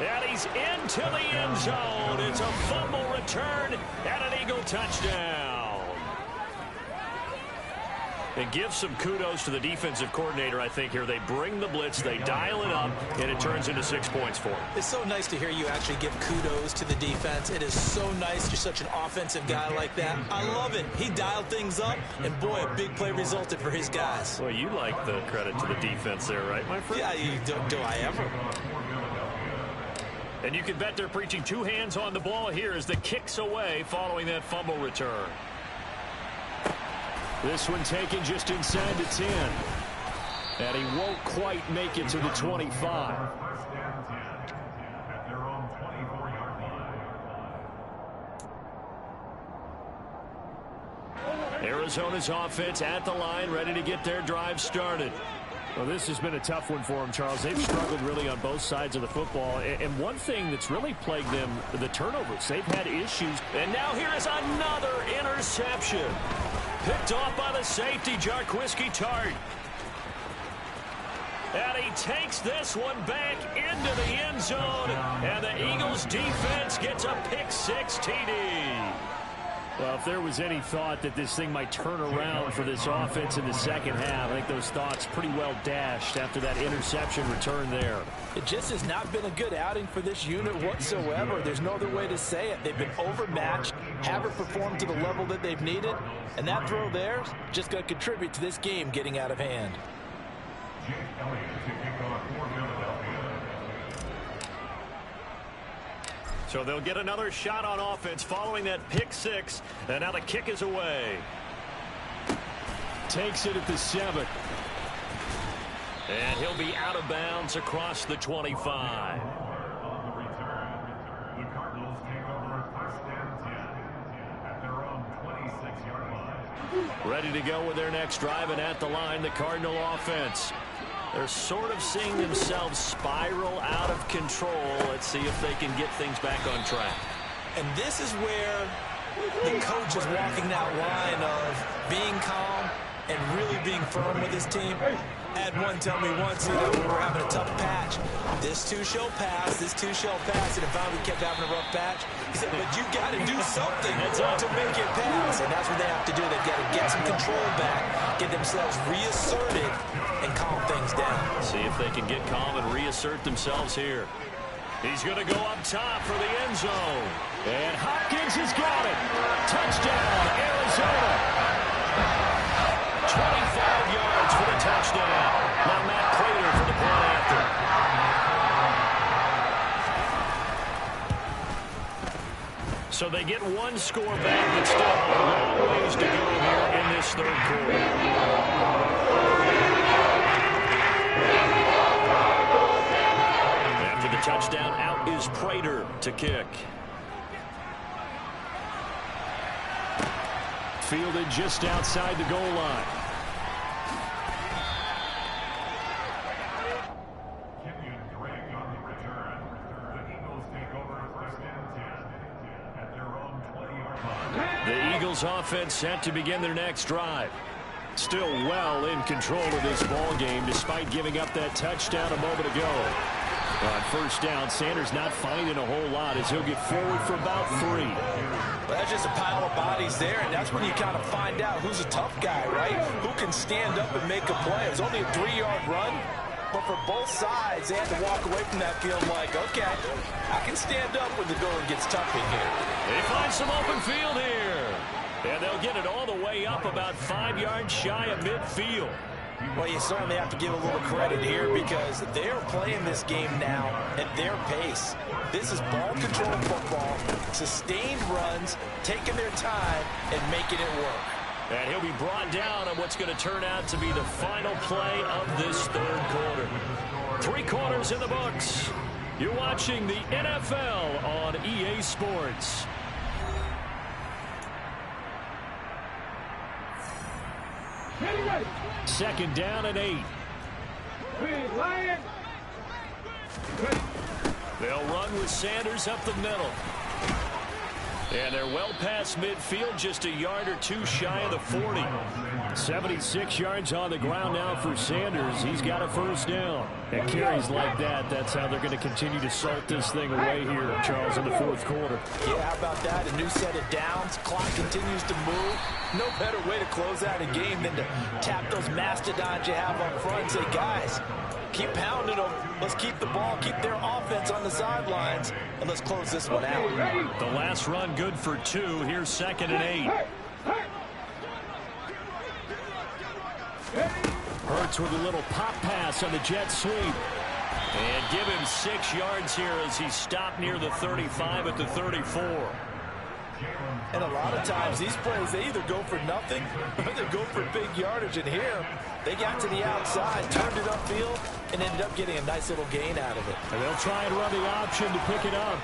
Speaker 9: And he's into the end zone. It's a fumble return and an Eagle touchdown. And give some kudos to the defensive coordinator, I think, here. They bring the blitz, they dial it up, and it turns into 6 points for them.
Speaker 12: It's so nice to hear you actually give kudos to the defense. It is so nice. You're such an offensive guy like that. I love it. He dialed things up, and boy, a big play resulted for his guys.
Speaker 9: Well, you like the credit to the defense there, right, my friend?
Speaker 12: Yeah, do I ever?
Speaker 9: And you can bet they're preaching two hands on the ball here as the kick's away following that fumble return.
Speaker 11: This one taken just inside the 10. And he won't quite make it to the 25.
Speaker 9: Arizona's offense at the line, ready to get their drive started.
Speaker 11: Well, this has been a tough one for them, Charles. They've struggled really on both sides of the football. And one thing that's really plagued them, the turnovers. They've had issues.
Speaker 9: And now here is another interception. Picked off by the safety, Jarquiski Tart. And he takes this one back into the end zone. And the Eagles defense gets a pick-6 TD.
Speaker 11: Well, if there was any thought that this thing might turn around for this offense in the second half, I think those thoughts pretty well dashed after that interception return there.
Speaker 12: It just has not been a good outing for this unit whatsoever. There's no other way to say it. They've been overmatched, haven't performed to the level that they've needed, and that throw there is just going to contribute to this game getting out of hand.
Speaker 10: Jake Elliott to kick off for Philadelphia.
Speaker 9: So they'll get another shot on offense following that pick-6, and now the kick is away.
Speaker 11: Takes it at the 7.
Speaker 9: And he'll be out of bounds across the 25.
Speaker 10: On the return, the Cardinals take over first and 10 at their own 26-yard line.
Speaker 9: Ready to go with their next drive, and at the line, the Cardinal offense. They're sort of seeing themselves spiral out of control. Let's see if they can get things back on track.
Speaker 12: And this is where the coach is walking that line of being calm and really being firm with his team. I had one tell me once, we were having a tough patch. This too shall pass, this too shall pass. And if we kept having a rough patch, he said, but you got to do something to make it pass. And that's what they have to do. They've got to get some control back, get themselves reasserted, and calm things down.
Speaker 9: See if they can get calm and reassert themselves here. He's going to go up top for the end zone. And Hopkins has got it. Touchdown, Arizona. 25 yards for the touchdown. Now Matt Prater for the point after. So they get one score back, but still a long ways to go here in this third quarter. After the touchdown, out is Prater to kick. Fielded just outside the goal line.
Speaker 10: Kenyon Drake on the return. The Eagles take over first and 10 at their own 20-yard line.
Speaker 9: The Eagles offense set to begin their next drive. Still well in control of this ball game despite giving up that touchdown a moment ago. On first down, Sanders not finding a whole lot as he'll get forward for about 3.
Speaker 12: But that's just a pile of bodies there, and that's when you kind of find out who's a tough guy, right? Who can stand up and make a play. It was only a 3-yard run, but for both sides, they had to walk away from that field like, okay, I can stand up when the going gets tough in here.
Speaker 9: They find some open field here. And they'll get it all the way up about 5 yards shy of midfield.
Speaker 12: Well, you certainly have to give a little credit here because they're playing this game now at their pace. This is ball control football, sustained runs, taking their time, and making it work.
Speaker 9: And he'll be brought down on what's going to turn out to be the final play of this third quarter. 3 quarters in the books. You're watching the NFL on EA Sports. Second down and 8. They'll run with Sanders up the middle. And they're well past midfield, just a yard or 2 shy of the 40. 76 yards on the ground now for Sanders. He's got a first down. And carries like that, that's how they're going to continue to salt this thing away here, Charles, in the fourth quarter.
Speaker 12: Yeah, how about that? A new set of downs. Clock continues to move. No better way to close out a game than to tap those mastodons you have up front and say, guys, keep pounding them. Let's keep the ball, keep their offense on the sidelines, and let's close this one out.
Speaker 9: The last run good for 2. Here's second and 8. Hurts with a little pop pass on the jet sweep. And give him 6 yards here as he stopped near the 35 at the 34.
Speaker 12: And a lot of times these plays, they either go for nothing or they go for big yardage. And here, they got to the outside, turned it upfield, and ended up getting a nice little gain out of it.
Speaker 9: And they'll try and run the option to pick it up.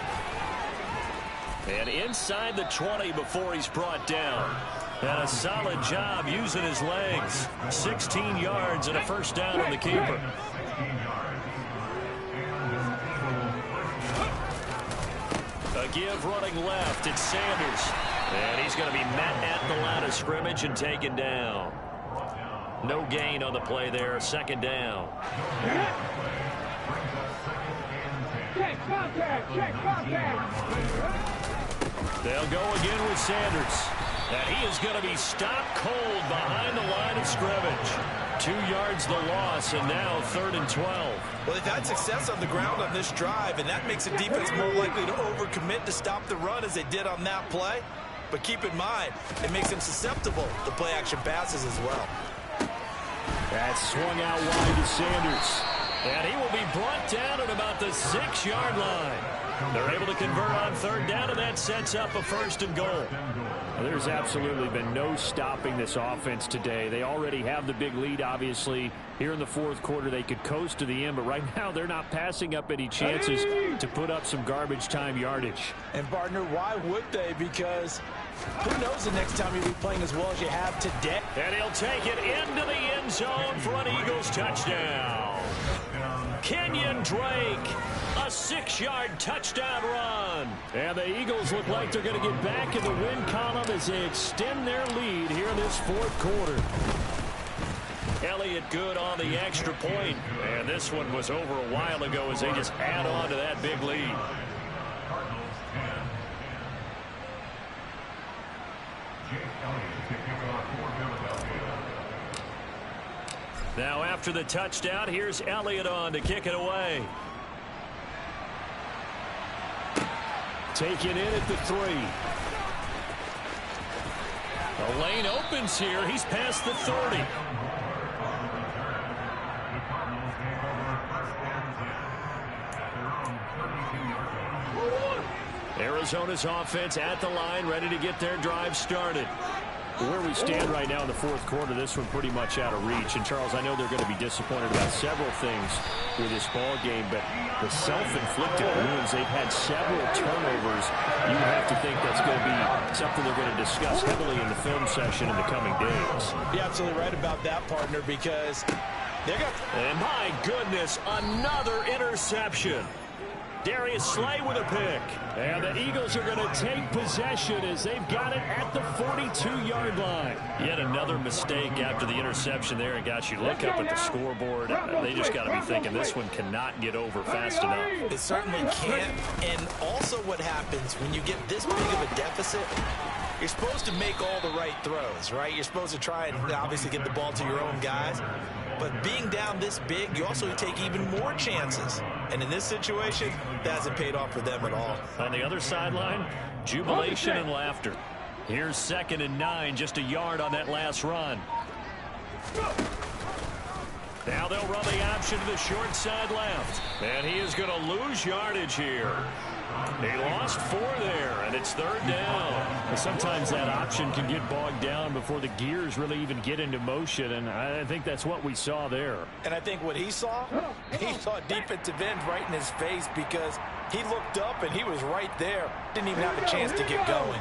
Speaker 9: And inside the 20 before he's brought down. And a solid job using his legs. 16 yards and a first down on the keeper. A give running left. It's Sanders. And he's going to be met at the line of scrimmage and taken down. No gain on the play there. Second down.
Speaker 14: Check contact. Check contact.
Speaker 9: They'll go again with Sanders. And he is going to be stopped cold behind the line of scrimmage. 2 yards the loss, and now 3rd and 12.
Speaker 13: Well, they've had success on the ground on this drive, and that makes the defense more likely to overcommit to stop the run as they did on that play. But keep in mind, it makes them susceptible to play-action passes as well.
Speaker 9: That swung out wide to Sanders. And he will be brought down at about the 6-yard line. They're able to convert on 3rd down, and that sets up a 1st and goal.
Speaker 11: Well, there's absolutely been no stopping this offense today. They already have the big lead, obviously. Here in the fourth quarter, they could coast to the end, but right now they're not passing up any chances to put up some garbage time yardage.
Speaker 12: And, partner, why would they? Because who knows the next time you'll be playing as well as you have today.
Speaker 9: And he'll take it into the end zone for an Eagles touchdown. Kenyon Drake, a 6-yard touchdown run. And the Eagles look like they're going to get back in the win column as they extend their lead here in this fourth quarter. Elliott good on the extra point. And this one was over a while ago as they just add on to that big lead. Now after the touchdown, here's Elliott on to kick it away. Taken in at the 3. The lane opens here. He's past the 30. Arizona's offense at the line, ready to get their drive started. Where we stand right now in the fourth quarter, this one pretty much out of reach. And, Charles, I know they're going to be disappointed about several things with this ball game, but the self-inflicted wounds, they've had several turnovers. You have to think that's going to be something they're going to discuss heavily in the film session in the coming days.
Speaker 12: You're absolutely right about that, partner, because they're going to...
Speaker 9: And, my goodness, another interception. Darius Slay with a pick. And the Eagles are going to take possession as they've got it at the 42-yard line. Yet another mistake after the interception there. And, gosh, you look up at the scoreboard. They just got to be thinking this one cannot get over fast enough.
Speaker 12: It certainly can't. And also what happens when you get this big of a deficit, you're supposed to make all the right throws, right? You're supposed to try and obviously get the ball to your own guys. But being down this big, you also take even more chances. And in this situation, that hasn't paid off for them at all.
Speaker 9: On the other sideline, jubilation and laughter. Here's 2nd and 9, just a yard on that last run. Now they'll run the option to the short side left. And he is going to lose yardage here. He lost 4 there, and it's 3rd down. Sometimes that option can get bogged down before the gears really even get into motion, and I think that's what we saw there.
Speaker 12: And I think what he saw a defensive end right in his face because he looked up and he was right there. Didn't even have a chance to get going.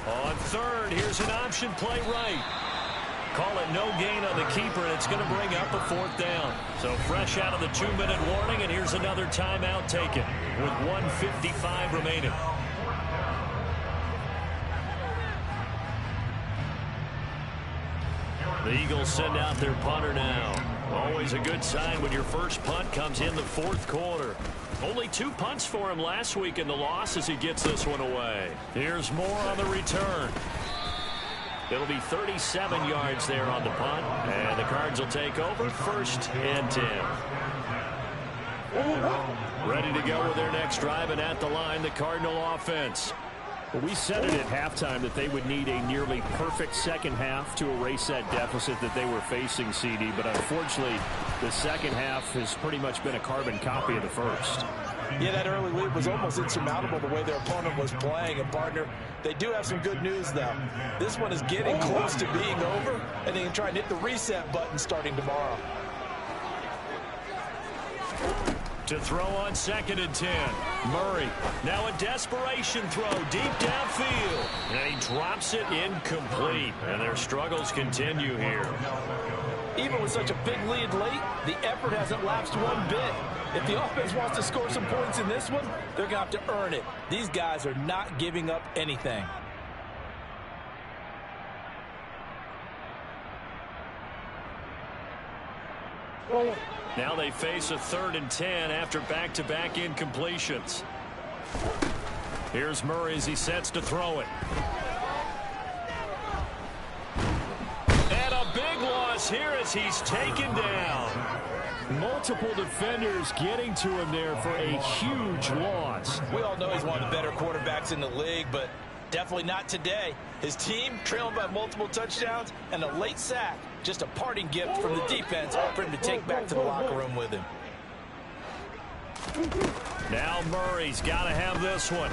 Speaker 9: On 3rd, here's an option play right. Call it no gain on the keeper, and it's going to bring up a 4th down. So fresh out of the 2-minute warning, and here's another timeout taken with 1:55 remaining. The Eagles send out their punter now. Always a good sign when your first punt comes in the 4th quarter. Only 2 punts for him last week in the loss as he gets this one away. Here's more on the return. It'll be 37 yards there on the punt, and the Cards will take over 1st and 10. Ready to go with their next drive, and at the line, the Cardinal offense. Well, we said it at halftime that they would need a nearly perfect second half to erase that deficit that they were facing, CD, but unfortunately, the second half has pretty much been a carbon copy of the first.
Speaker 12: Yeah, that early lead was almost insurmountable the way their opponent was playing. And, partner, they do have some good news, though. This one is getting close to being over, and they can try and hit the reset button starting tomorrow.
Speaker 9: To throw on 2nd and 10. Murray. Now a desperation throw deep downfield. And he drops it incomplete. And their struggles continue here.
Speaker 12: Even with such a big lead late, the effort hasn't lapsed one bit. If the offense wants to score some points in this one, they're going to have to earn it. These guys are not giving up anything.
Speaker 9: Now they face a 3rd and 10 after back-to-back incompletions. Here's Murray as he sets to throw it. And a big loss here as he's taken down. Multiple defenders getting to him there for a huge loss.
Speaker 12: We all know he's one of the better quarterbacks in the league, but definitely not today. His team trailing by multiple touchdowns and a late sack. Just a parting gift from the defense for him to take back to the locker room with him.
Speaker 9: Now Murray's got to have this one.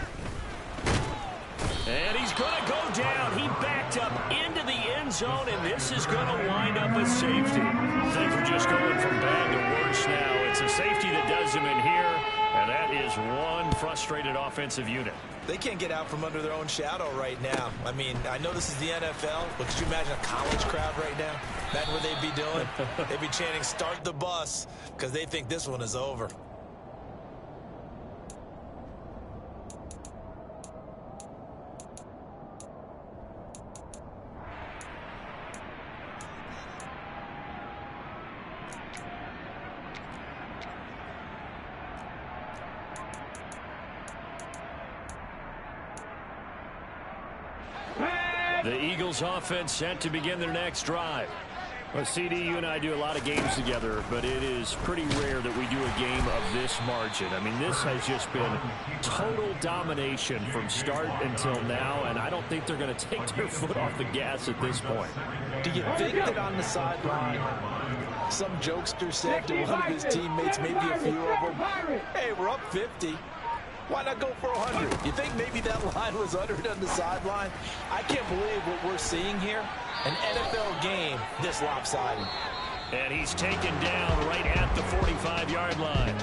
Speaker 9: And he's going to go down. He backed up into the end zone, and this is going to wind up a safety. Things are just going from bad to worse now. It's a safety that does him in here, and that is one frustrated offensive unit.
Speaker 12: They can't get out from under their own shadow right now. I mean, I know this is the NFL, but could you imagine a college crowd right now? Imagine what they'd be doing. They'd be chanting, "Start the bus," because they think this one is over.
Speaker 9: The Eagles offense set to begin their next drive. Well, CD, you and I do a lot of games together, but it is pretty rare that we do a game of this margin. I mean, this has just been total domination from start until now, and I don't think they're going to take their foot off the gas at this point.
Speaker 12: Do you think that on the sideline, some jokester said to one of his teammates, maybe a few of them, hey, we're up 50. Why not go for 100? You think maybe that line was uttered on the sideline? I can't believe what we're seeing here. An NFL game this lopsided.
Speaker 9: And he's taken down right at the 45-yard line.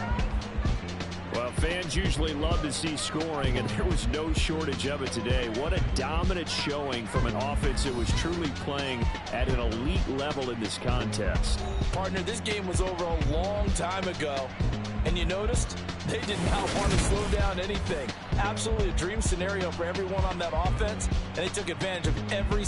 Speaker 9: Well, fans usually love to see scoring, and there was no shortage of it today. What a dominant showing from an offense that was truly playing at an elite level in this contest.
Speaker 12: Partner, this game was over a long time ago. And you noticed they did not want to slow down anything. Absolutely a dream scenario for everyone on that offense, and they took advantage of every